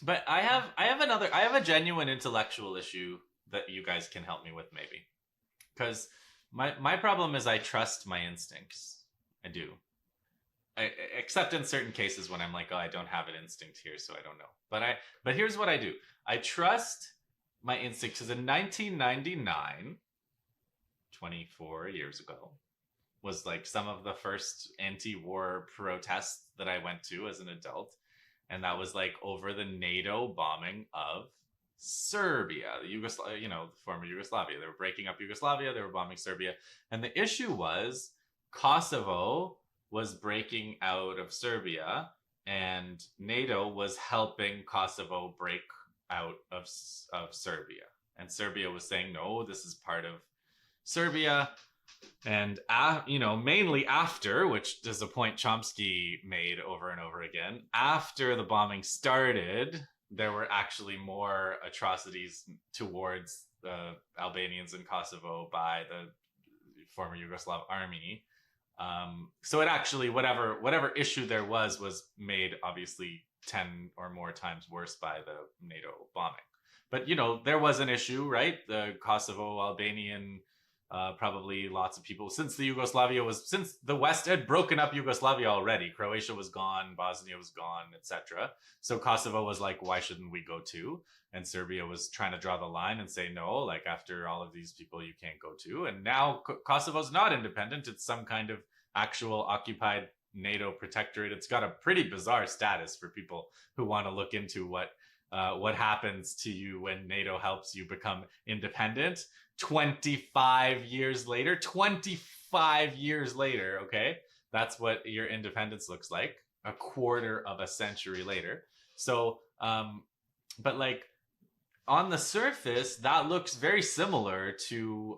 But I have a genuine intellectual issue that you guys can help me with maybe. Because my problem is I trust my instincts. I do. Except in certain cases when I'm like, oh, I don't have an instinct here, so I don't know. But here's what I do. I trust my instincts because in 1999, 24 years ago, was like some of the first anti-war protests that I went to as an adult, and that was like over the NATO bombing of Serbia, the the former Yugoslavia. They were breaking up Yugoslavia. They were bombing Serbia, and the issue was Kosovo was breaking out of Serbia, and NATO was helping Kosovo break out of Serbia. And Serbia was saying, no, this is part of Serbia. And, mainly after, which is a point Chomsky made over and over again, after the bombing started, there were actually more atrocities towards the Albanians in Kosovo by the former Yugoslav army. So it actually, whatever issue there was made obviously 10 or more times worse by the NATO bombing. But, there was an issue, right? The Kosovo Albanian, probably lots of people, since the West had broken up Yugoslavia already. Croatia was gone, Bosnia was gone, etc. So Kosovo was like, why shouldn't we go too? And Serbia was trying to draw the line and say, no, like after all of these people, you can't go too. And now Kosovo's not independent. It's some kind of actual occupied NATO protectorate. It's got a pretty bizarre status for people who want to look into what happens to you when NATO helps you become independent. 25 years later, okay? That's what your independence looks like, a quarter of a century later. So, but like on the surface, that looks very similar to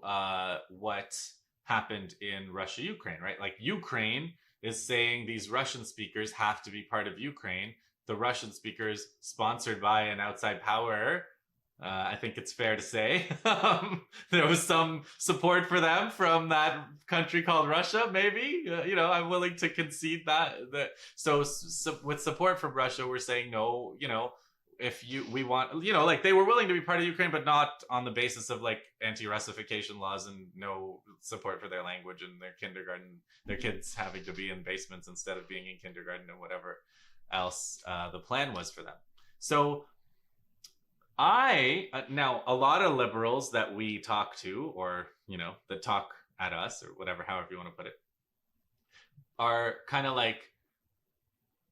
what happened in Russia, Ukraine, right? Like Ukraine is saying these Russian speakers have to be part of Ukraine. The Russian speakers, sponsored by an outside power, I think it's fair to say, there was some support for them from that country called Russia, maybe. I'm willing to concede that. So with support from Russia, we're saying no, we want, like they were willing to be part of Ukraine, but not on the basis of like anti-Russification laws and no support for their language and their kindergarten, their kids having to be in basements instead of being in kindergarten and whatever else the plan was for them. So now a lot of liberals that we talk to, or, that talk at us or whatever, however you want to put it, are kind of like,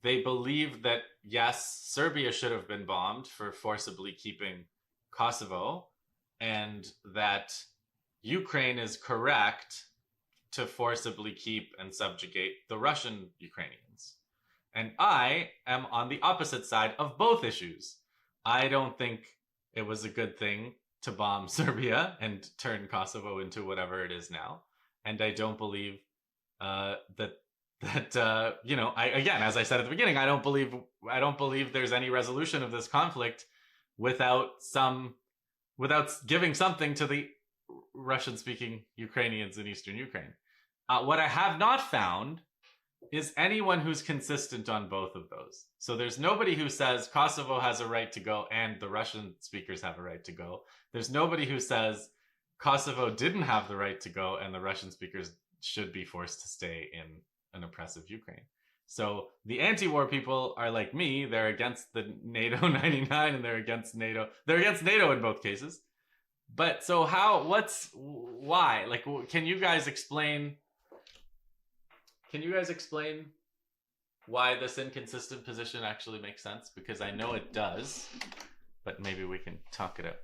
they believe that, yes, Serbia should have been bombed for forcibly keeping Kosovo, and that Ukraine is correct to forcibly keep and subjugate the Russian Ukrainians. And I am on the opposite side of both issues. I don't think it was a good thing to bomb Serbia and turn Kosovo into whatever it is now. And I don't believe that again, as I said at the beginning, I don't believe there's any resolution of this conflict without giving something to the Russian-speaking Ukrainians in Eastern Ukraine. What I have not found is anyone who's consistent on both of those. So there's nobody who says Kosovo has a right to go and the Russian speakers have a right to go. There's nobody who says Kosovo didn't have the right to go and the Russian speakers should be forced to stay in an oppressive Ukraine. So the anti-war people are like me. They're against the NATO 99 and they're against NATO. They're against NATO in both cases. But so why? Like, can you guys explain why this inconsistent position actually makes sense? Because I know it does, but maybe we can talk it out.